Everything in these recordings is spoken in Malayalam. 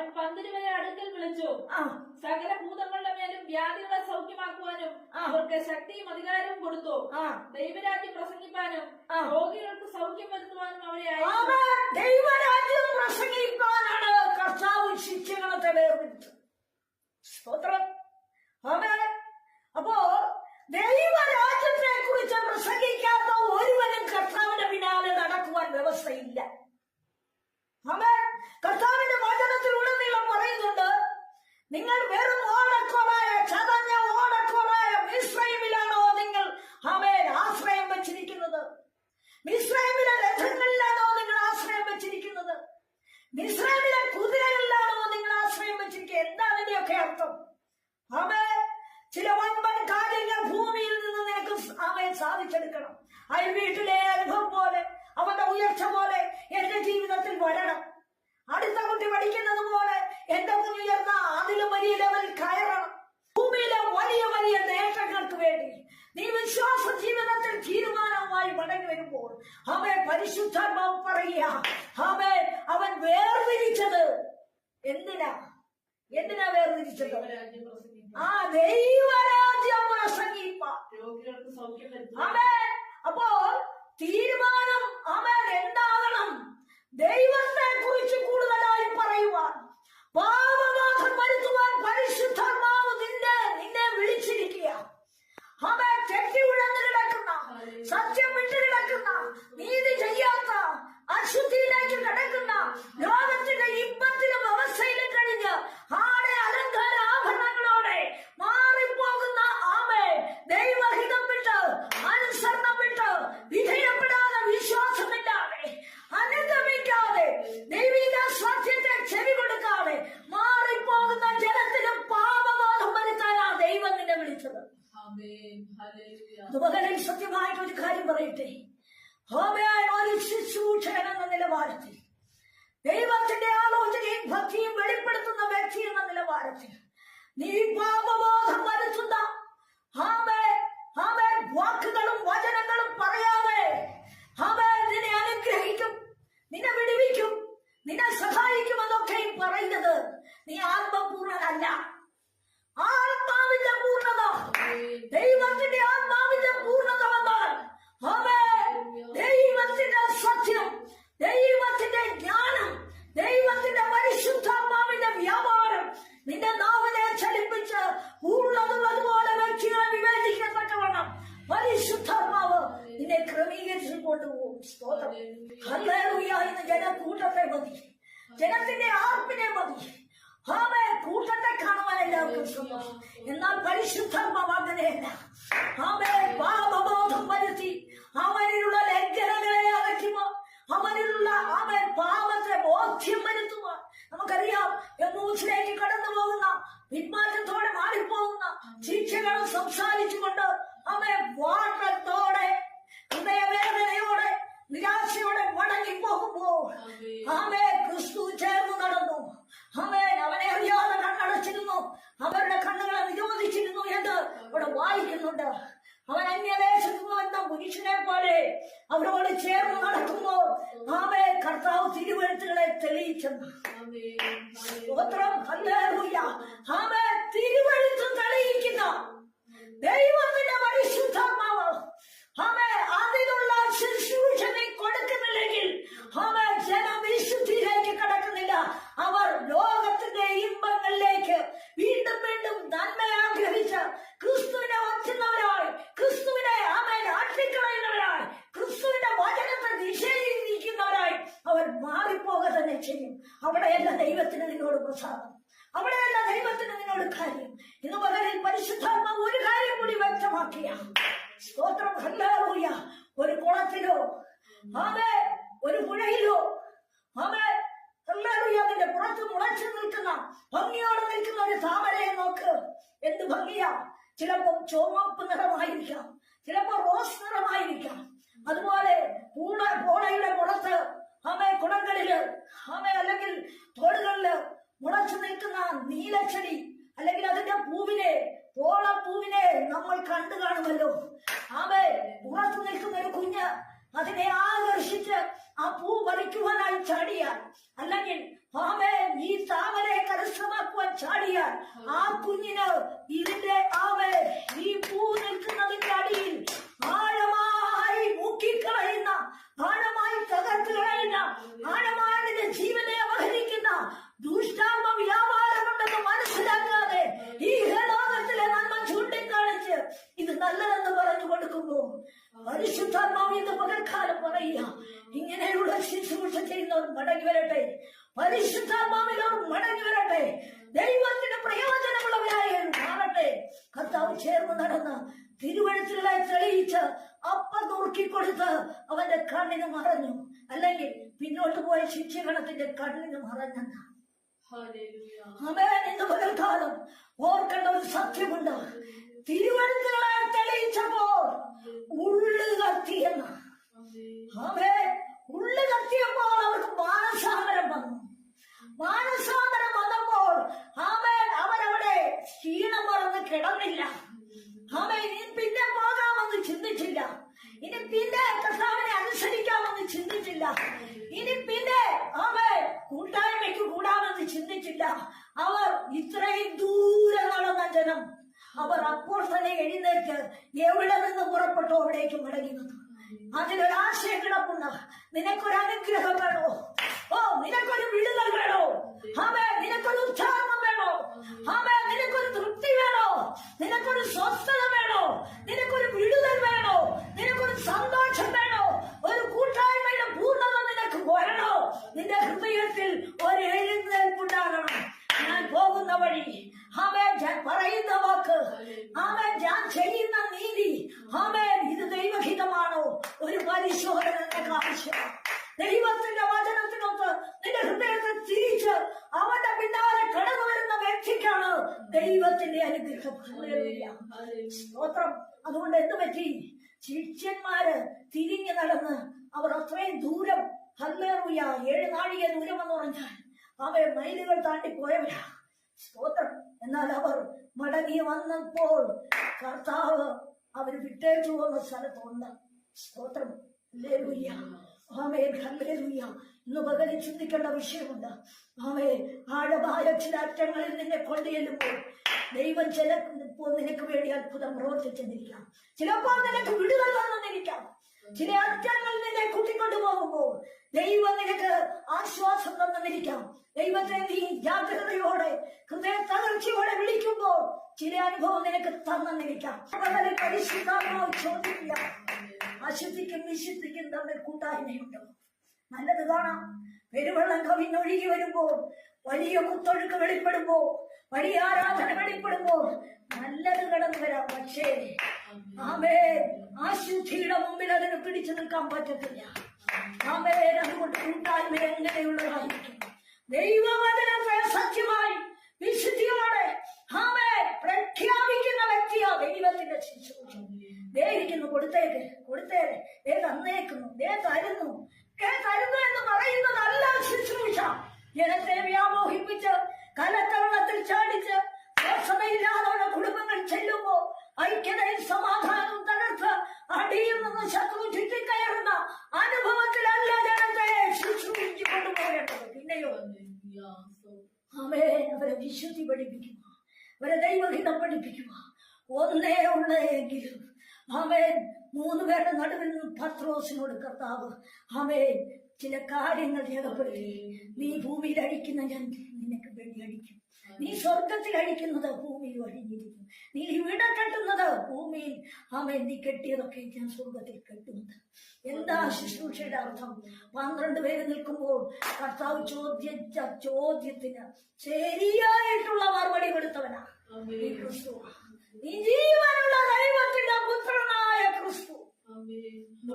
അവൻ പന്തിരുവരെ അടുക്കൽ വിളിച്ചു. സകല ഭൂതങ്ങളുടെ മേലും വ്യാധികളെ സൗഖ്യമാക്കുവാനും അവർക്ക് ശക്തിയും അധികാരവും കൊടുത്തു. ദൈവരാജ്യം പ്രസംഗിപ്പാനും രോഗികൾക്ക് സൗഖ്യം വരുത്തുവാനും അവരെ അയച്ചു. ദൈവരാജ്യം പ്രസംഗിപ്പാനാണ് കർത്താവ് ശിക്ഷകളെ വേർതിരിച്ചത്. സ്തോത്രം. അപ്പോ ദൈവരാജ്യത്തെ കുറിച്ച് പ്രസംഗിക്കാത്ത ഒരുവനും കർത്താവിന്റെ പിന്നാലെ നടക്കുവാൻ വ്യവസ്ഥയില്ല. കർത്താവിന്റെ വചനത്തിലുടനീളം പറയുന്നുണ്ട്, നിങ്ങൾ വെറും ഓടക്കോലായ ചതഞ്ഞ ഓടക്കോലായ മിസ്രയീമിലാണോ നിങ്ങൾ ആശ്രയം വെച്ചിരിക്കുന്നത്? മിസ്രയീമിലെ രഥങ്ങളിലാണോ നിങ്ങൾ ആശ്രയം വെച്ചിരിക്കുന്നത്? മിസ്രയീമിലെ കുതിരകളിലാണോ നിങ്ങൾ ആശ്രയം വെച്ചിരിക്കുക? എന്താണ് ഇതിന്റെയൊക്കെ അർത്ഥം? ചില വൻപൻ കാര്യങ്ങൾ ഭൂമിയിൽ നിന്ന് നിനക്ക് സാധിച്ചെടുക്കണം. അയൽ വീട്ടിലെ അനുഭവം പോലെ, അവന്റെ ഉയർച്ച പോലെ എന്റെ ജീവിതത്തിൽ വരണം. അടുത്ത കുട്ടി പഠിക്കുന്നത് പോലെ എന്റെ കുഞ്ഞുയർന്ന അതിലും വലിയ ലെവലിൽ കയറണം. ഭൂമിയിലെ വലിയ വലിയ നേട്ടങ്ങൾക്ക് വേണ്ടി നീ വിശ്വാസ ജീവിതത്തിൽ തീരുമാനവുമായി മടങ്ങി വരുമ്പോൾ പരിശുദ്ധാത്മാവ് പറയുക, അവൻ വേർതിരിച്ചത് എന്തിനാ വേർതിരിച്ചത്? ദൈവരാജ്യം പ്രസംഗിപ്പാൻ. അപ്പോൾ തീരുമാനം എന്താകണം? ദൈവത്തെ കുറിച്ച് കൂടുതലായി പറയുവാൻ, പാപബോധം വരുത്തുവാൻ പരിശുദ്ധാത്മാവ് നിന്നെ വിളിച്ചിരിക്കുക. തെറ്റി ഉഴന്ന് കിടക്കുന്ന, സത്യം വിട്ടു കിടക്കുന്ന, നീതി ചെയ്യാത്ത, അശുദ്ധിയിലേക്ക് കിടക്കുന്ന, ലോകത്തിന്റെ ഇമ്പത്തിലും അവസ്ഥയിലും കഴിഞ്ഞ് അലങ്കാര ആഭരണങ്ങളോടെ മാറിപ്പോകുന്ന ദൈവഹിതം വിട്ട്, അനുസരണം വിട്ട്, വിധേയപ്പെടാതെ, വിശ്വാസമില്ലാതെ, അനുഗമിക്കാതെ, ദൈവിക സത്യത്തെ ചെവി കൊടുക്കാതെ മാറിപ്പോകുന്ന ജനത്തിന് പാപബോധം വരുത്താനാണ് ദൈവം നിന്നെ വിളിച്ചത്. മകനിൽ സത്യമായിട്ടൊരു കാര്യം പറയട്ടെ. ഒരു ശുശ്രൂഷകൻ എന്ന നിലവാരത്തിൽ, ദൈവത്തിന്റെ ആലോചനയും ഭക്തിയും വെളിപ്പെടുത്തുന്ന വ്യക്തി എന്ന നിലവാരത്തിൽ നീ പാപബോധം വരുത്തുന്ന വാക്കുകളും വചനങ്ങളും പറയാതെ നിന്നെ അനുഗ്രഹിക്കും, നിന്നെ വിടുവിക്കും, നിന്നെ സഹായിക്കുമെന്നൊക്കെയും പറയുന്നത് നീ ആത്മപൂർണനല്ല. ആത്മാവിന്റെ പൂർണ്ണത, ദൈവത്തിന്റെ ആത്മാവിന്റെ പൂർണ്ണത വന്നാൽ ദൈവത്തിന്റെ സത്യം, ദൈവത്തിന്റെ ജ്ഞാനം, ദൈവത്തിന്റെ പരിശുദ്ധാത്മാവിന്റെ വ്യാപാരം നിന്റെ നാവിനെ ചലിപ്പിച്ച് ഉള്ളതുപോലെ വ്യക്തികളെ വിവേചിക്കത്തക്കവണ്ണം പരിശുദ്ധാത്മാവ് നിന്നെ ക്രമീകരിച്ചു കൊണ്ടുപോകും. സ്തോത്രം. ഹല്ലേലൂയ. ഇന്ന് ജനക്കൂട്ടത്തെ മതി, ജനത്തിന്റെ ആർപ്പിനെ മതി. കൂട്ടത്തെ കാണുവാൻ എല്ലാവർക്കും സന്തോഷം. എന്നാൽ പരിശുദ്ധാത്മാവ് അങ്ങനെയല്ല. പാപബോധം വരുത്തി അവനിലുള്ള ലംഘനങ്ങളെ അകറ്റുമോ, അവനിലുള്ള പാപത്തെ ബോധ്യം വരുത്തുമോ. നമുക്കറിയാം, എമ്മൂസിലേക്ക് കടന്നു പോകുന്ന, പിന്മാറ്റത്തോടെ മാറിപ്പോകുന്ന, ശിക്ഷകളും സംസാരിച്ചുകൊണ്ട് വാട്ടത്തോടെ, ഹൃദയവേദനയോടെ, നിരാശയോടെ മടങ്ങിപ്പോകുമ്പോൾ ക്രിസ്തു ചേർന്ന് നടന്നു. അവനെ അറിയാതെ കണ്ണടച്ചിരുന്നു, അവരുടെ കണ്ണുകളെ നിരോധിച്ചിരുന്നു എന്ന് ഇവിടെ വായിക്കുന്നുണ്ട്. അവൻ അന്യദേശത്തു വന്ന പുരുഷനെ പോലെ അവരോട് ചേർന്ന് നടക്കുമ്പോൾ കർത്താവ് തിരുവെഴുത്തുകളെ തെളിയിച്ചെന്ന്. തിരുവെഴുത്ത് തെളിയിക്കുന്ന ദൈവത്തിന്റെ പരിശുദ്ധാത്മാവ് അതിനുള്ള ശുശ്രൂഷ നീ കൊടുക്കുന്നില്ലെങ്കിൽ ജനം വിശുദ്ധിയിലേക്ക് കടക്കുന്നില്ല. അവർ ലോകത്തിന്റെ ഇമ്പങ്ങളിലേക്ക് വീണ്ടും വീണ്ടും നന്മ ആഗ്രഹിച്ച് ക്രിസ്തുവിനെ ഒറ്റുന്നവരായി, ക്രിസ്തുവിനെ ആട്ടിക്കളയുന്നവരായി, ക്രിസ്തുവിന്റെ വചനത്തെ നിഷേധിക്കുന്നവരായി അവർ മാറിപ്പോക തന്നെ ചെയ്യും. അവിടെയല്ല ദൈവത്തിന് നിന്നോട് പ്രസാദം, അവിടെയല്ല ദൈവത്തിന് നിന്നോട് കാര്യം. ഇന്ന് പകലിൽ പരിശുദ്ധാത്മാവ് ഒരു കാര്യം കൂടി വ്യക്തമാക്കിയ, സ്തോത്രം. ഹല്ലേലൂയ. ഒരു കുളത്തിലോ ഒരു പുഴയിലോ അതിന്റെ പുറത്ത് മുളച്ചു നിൽക്കുന്ന, ഭംഗിയോടെ നിൽക്കുന്ന ഒരു താമരയെ നോക്ക്. എന്ത് ഭംഗിയാ! ചിലപ്പോൾ ചുവപ്പ് നിറമായിരിക്കാം, ചിലപ്പോൾ റോസ് നിറമായിരിക്കാം. അതുപോലെ പോളയുടെ പുറത്ത് കുളങ്ങളില് അല്ലെങ്കിൽ തോടുകളില് മുളച്ചു നിൽക്കുന്ന നീലച്ചെടി അല്ലെങ്കിൽ അതിന്റെ പൂവിനെ നമ്മൾ കണ്ടു കാണുമല്ലോ. പുറത്തു നിൽക്കുന്ന ഒരു കുഞ്ഞ് അതിനെ ആകർഷിച്ച് ആ പൂ പറിക്കുവാനായി ചാടിയാൽ, അല്ലെങ്കിൽ ഈ താമരയെ എന്ന് തിരുവഴുത്തുകളെ തെളിയിച്ച് അപ്പം നുറുക്കിക്കൊടുത്ത് അവന്റെ കണ്ണിന് മറഞ്ഞു. അല്ലെങ്കിൽ പിന്നോട്ട് പോയ ശിക്ഷകണത്തിന്റെ കണ്ണിന് മറഞ്ഞെന്ന അവൻ ഇന്ന് പകൽക്കാലം ഓർക്കേണ്ട ഒരു സത്യമുണ്ട്. തിരുവഴുത്തുകളെ തെളിയിച്ചപ്പോൾ ഉള്ളു കത്തിയെന്ന്. അവൻ ഉള്ളു കത്തിയപ്പോൾ അവർക്ക് മാനസാന്തരം വന്നു. മാനസാന്തരം വന്നപ്പോൾ അവരവിടെ ക്ഷീണം മറന്ന് കിടന്നില്ല. ഇനി പിന്നെ പോകാമെന്ന് ചിന്തിച്ചില്ല. ഇനി പിന്നെ കർത്താവിനെ അനുസരിക്കാമെന്ന് ചിന്തിച്ചില്ല. ഇനി പിന്നെ കൂട്ടായ്മയ്ക്ക് കൂടാമെന്ന് ചിന്തിച്ചില്ല. അവർ ഇത്രയും ദൂരെ നടന്ന ജനം അവർ അപ്പോൾ തന്നെ എഴുന്നേറ്റ് എവിടെ നിന്ന് പുറപ്പെട്ടോ അവിടേക്ക് മടങ്ങി വന്നു. അതിലൊരാശയം കിടപ്പുണ്ട്. നിനക്കൊരു അനുഗ്രഹം വേണോ? നിനക്കൊരു വിടുതൽ വേണോ? നിനക്കൊരു ഉച്ചാരണം വേണോ? നിനക്കൊരു തൃപ്തി വേണോ? നിനക്കൊരു സ്വസ്ഥത വേണോ? നിനക്കൊരു വിടുതൽ വേണോ? നിനക്കൊരു സന്തോഷം വേണോ? ഒരു കൂട്ടായ്മയുടെ പൂർണ്ണത നിനക്ക് വരണോ? നിന്റെ ഹൃദയത്തിൽ ഒരു എഴുന്നേൽപ്പുണ്ടാകണം. ഞാൻ പോകുന്ന വഴി, ഞാൻ പറയുന്ന വാക്ക്, ഞാൻ ചെയ്യുന്ന നീതി, ഇത് ദൈവഹിതമാണോ? ഒരു പരിശോധന നിനക്ക് ആവശ്യമാണ്. ദൈവത്തിന്റെ വചനത്തിനൊത്ത് നിന്റെ ഹൃദയത്തെ തിരിച്ച് അവന്റെ പിന്നാലെ കടന്നു വരുന്ന വ്യക്തിക്കാണ് ദൈവത്തിന്റെ അനുഗ്രഹം. സ്തോത്രം. അതുകൊണ്ട് എന്ത് പറ്റി? ശിഷ്യന്മാര് തിരിഞ്ഞു നടന്ന് അവർ അത്രയും ദൂരം, ഹല്ലേലൂയ, 7 നാഴിക ദൂരം എന്ന് പറഞ്ഞാൽ അവർ മൈലുകൾ താണ്ടിപ്പോയവരാ. സ്തോത്രം. എന്നാൽ അവർ മടങ്ങി വന്നപ്പോൾ കർത്താവ് അവർ വിട്ടേച്ചു പോകുന്ന സ്ഥലത്തുണ്ട്. സ്തോത്രം. ഹല്ലേലൂയ. ഹല്ലേലൂയ. ഇന്ന് പകലിൽ ചിന്തിക്കേണ്ട വിഷയമുണ്ട്. ആഴമായ ചില അറ്റങ്ങളിൽ നിന്നെ കൊണ്ടുചെല്ലുമ്പോൾ ദൈവം ചിലപ്പോൾ നിനക്ക് വേണ്ടി അത്ഭുതം പ്രവർത്തിച്ചെന്നിരിക്കാം. ചിലപ്പോൾ നിനക്ക് വിടുതൽ വന്നെന്നിരിക്കാം. ചില അറ്റങ്ങൾ നിന്നെ കൂട്ടിക്കൊണ്ടു പോകുമ്പോൾ ദൈവം നിനക്ക് ആശ്വാസം തന്നെന്നിരിക്കാം. ദൈവത്തെ നീ ജാഗ്രതയോടെ ഹൃദയ തകർച്ചയോടെ വിളിക്കുമ്പോൾ ചില അനുഭവം നിനക്ക് തന്നെന്നിരിക്കാം. പരിശുദ്ധാത്മാവ് ചോദിക്കുക, അശുദ്ധിക്കും വിശുദ്ധിക്കും തമ്മിൽ കൂട്ടായ്മയുണ്ടോ? നല്ലത് കാണാം. പെരുവെള്ളം കവിഞ്ഞൊഴുകി വരുമ്പോൾ, വലിയ കുത്തൊഴുക്ക് വെളിപ്പെടുമ്പോൾ, വലിയ ആരാധന വെളിപ്പെടുമ്പോൾ നല്ലത് കടന്നു വരാം. പക്ഷേ അശുദ്ധിയുടെ മുമ്പിൽ അതിന് പിടിച്ചു നിൽക്കാൻ പറ്റത്തില്ല. അതുകൊണ്ട് കൂട്ടായ്മ എങ്ങനെയുള്ളതായിരിക്കും? ദൈവവചനത്തെ സത്യമായി വിശുദ്ധിയോടെ പ്രഖ്യാപിക്കുന്ന വ്യക്തിയാ ദൈവത്തിന്റെ ശുശ്രൂഷ. ഇരിക്കുന്നു, കൊടുത്തേക്ക്, തന്നേക്കുന്നു, തരുന്നു എന്ന് പറയുന്നതല്ല ശുശ്രൂഷ. ജനത്തെ വ്യാമോഹിപ്പിച്ച് കലക്കവെള്ളത്തിൽ ചാടിച്ച് സ്വസ്ഥതയില്ലാതെ കുടുംബങ്ങൾ ചെല്ലുമ്പോ ഐക്യതയും സമാധാനവും തകർത്ത് അടിയിൽ നിന്ന് ശത്രു ചുറ്റിക്കയറുന്ന അനുഭവത്തിലല്ല ജനത്തെ ശുശ്രൂഷിച്ചു കൊണ്ടുപോകേണ്ടത്. പിന്നെയോ അവരെ വിശുദ്ധി പഠിപ്പിക്കുക, അവരെ ദൈവഹിതം പഠിപ്പിക്കുക. ഒന്നേ ഉള്ളെങ്കിലും 3 പേരുടെ നടുവിൽ നിന്ന് പത്രോസിനോട് കർത്താവ് ചില കാര്യങ്ങൾ രേഖപ്പെടുത്തി. നീ ഭൂമിയിൽ അടിക്കുന്ന ഞാൻ നിനക്ക് വേണ്ടി അടിക്കും. നീ സ്വർഗത്തിൽ അടിക്കുന്നത് ഭൂമിയിൽ അടിഞ്ഞിരിക്കും. നീ ഇവിടെ കെട്ടുന്നത് ഭൂമിയിൽ നീ കെട്ടിയതൊക്കെ ഞാൻ സ്വർഗത്തിൽ കെട്ടുന്നത്. എന്താ ശുശ്രൂഷയുടെ അർത്ഥം? 12 പേര് നിൽക്കുമ്പോൾ കർത്താവ് ചോദിച്ച ചോദ്യത്തിന് ശരിയായിട്ടുള്ള മറുപടി കൊടുത്തവനാ നീ ക്രിസ്തു. നീ ജീവനുള്ള ദൈവത്തിന്റെ പുത്രനായ ക്രിസ്തു.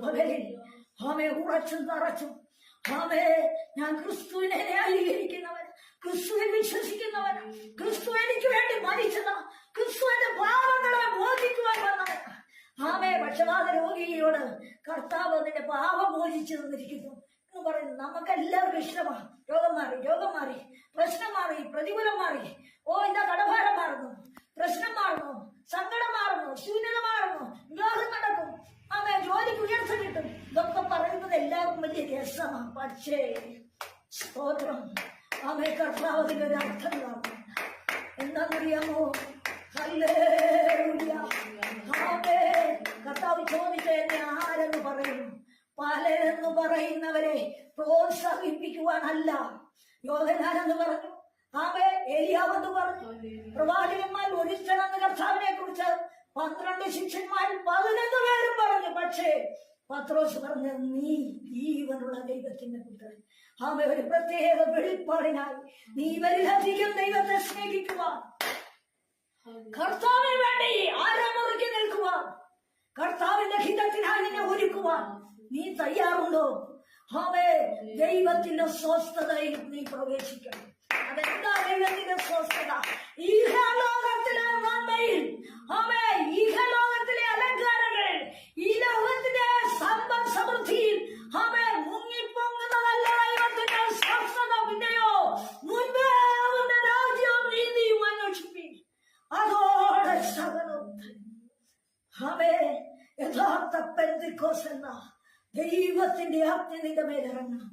പകലിൽ ഉറച്ചും തറച്ചും ഞാൻ ക്രിസ്തുവിനെ ന്യായീകരിക്കുന്നവൻ, ക്രിസ്തുവിൽ വിശ്വസിക്കുന്നവൻ, ക്രിസ്തു എനിക്ക് വേണ്ടി മരിച്ചതാ, ക്രിസ്തു എന്റെ പാപങ്ങളെ മോചിക്കുവാൻ വന്നവൻ. പക്ഷപാത രോഗിയോട് കർത്താവ് നിന്റെ പാപം മോചിച്ചു തന്നിരിക്കുന്നു എന്ന് പറയുന്നു. നമുക്കെല്ലാവർക്കും ഇഷ്ടമാണ്. രോഗം മാറി, പ്രശ്നം മാറി, പ്രതികൂലം മാറി, ഇതാ കടഭാരം മാറുന്നു, പ്രശ്നം മാറുന്നു, സങ്കടം മാറുന്നു, ശൂന്യത മാറുന്നു, വിവാഹം നടക്കും, ജോലിക്ക് ഉയർച്ച കിട്ടും. ഇതൊക്കെ പറയുന്നത് എല്ലാവർക്കും വലിയ രസമാണ്. പക്ഷേ സ്തോത്രം, കർത്താവിന്റെ ഒരു അർത്ഥം കാണും. എന്താണെന്നറിയാമോ? ഹല്ലേലൂയ. കർത്താവ് ചോദിച്ചതിനെ ആരെന്ന് പറയുന്നു? പലരെന്ന് പറയുന്നവരെ പ്രോത്സാഹിപ്പിക്കുവാനല്ല. യോഹന്നാനെന്ന് പറഞ്ഞു, ഏലിയാവെന്ന് പറഞ്ഞു, പ്രവാചകന്മാർ ഒരുത്തനെന്ന് കർത്താവിനെ കുറിച്ച് 12 ശിഷ്യന്മാരിൽ 11 പേരും പറഞ്ഞു. പക്ഷേ പത്രോസ് പറഞ്ഞ നീ ജീവനുള്ള ദൈവത്തിന്റെ പുത്രൻ. ഒരു പ്രത്യേക വെളിപ്പാടിനായി നീ ഇവരിലധികം ദൈവത്തെ സ്നേഹിക്കുക. കർത്താവിന് വേണ്ടി ആരാ മുറിക്കുന്ന കർത്താവിന്റെ ഹിതത്തിനായി നിന്നെ ഒരുക്കുവാൻ നീ തയ്യാറുണ്ടോ? ആമേ, ദൈവത്തിന്റെ സ്വസ്ഥതയിൽ നീ പ്രവേശിക്കണം. അതെന്താ ദൈവത്തിന്റെ സ്വസ്ഥത? ഈഹലോകത്തിലെ നന്മയിൽ, ആമേ, ഈഹലോകത്തിലെ അലങ്കാരങ്ങളിൽ, ഈ ലോകത്തിന്റെ സമ്പദ് സമൃദ്ധിയിൽ, ആമേ, മുങ്ങിപ്പൊങ്ങുന്നതല്ല ദൈവത്തിന്റെ സ്വസ്ഥത. പിന്നെയോ മുൻപേ അവന്റെ രാജ്യവും നീതിയും അന്വേഷിപ്പിൻ, അതോടെ സകലവും. ആമേ, യഥാർത്ഥ പെന്തിക്കോസ് എന്ന ദൈവത്തിന്റെ ആജ്ഞ നിന്റെ മേലിറങ്ങണം.